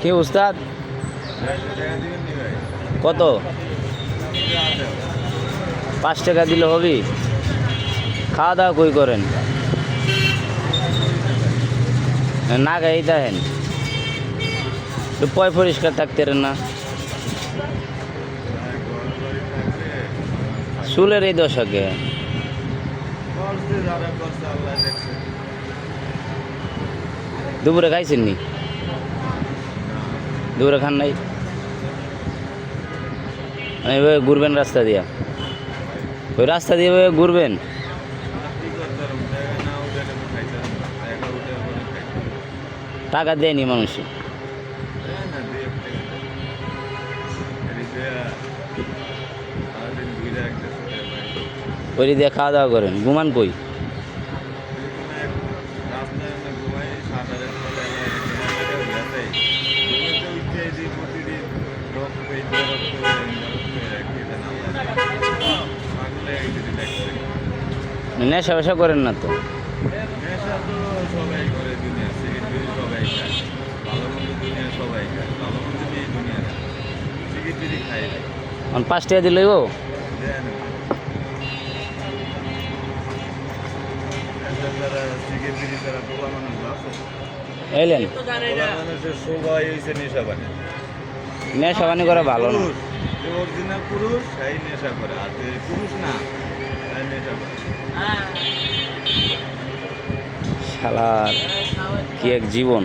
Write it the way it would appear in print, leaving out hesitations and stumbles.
কি উস্তাদ কত 5 টাকা দিলে হবে? খাওয়া দাওয়া কই করেন? না গাই দেখেন পয় পরিষ্কার থাকতে না চুলের এই দশকে দুপুরে খাইছেন নি? দুপুরে খান নাই? এভাবে ঘুরবেন রাস্তা দিয়া? ওই রাস্তা দিয়ে ঘুরবেন? টাকা দেয়নি মানুষ? ওই দিয়ে খাওয়া দাওয়া করেন, ঘুমান কই? নেশা বেশা করেন না তো? এখন 5 টাকা দিলে ও এলেন নেশা পানি করা ভালো না। পুরুষ নেশা করে, আর পুরুষ না নেশা করে। শালার কি এক জীবন।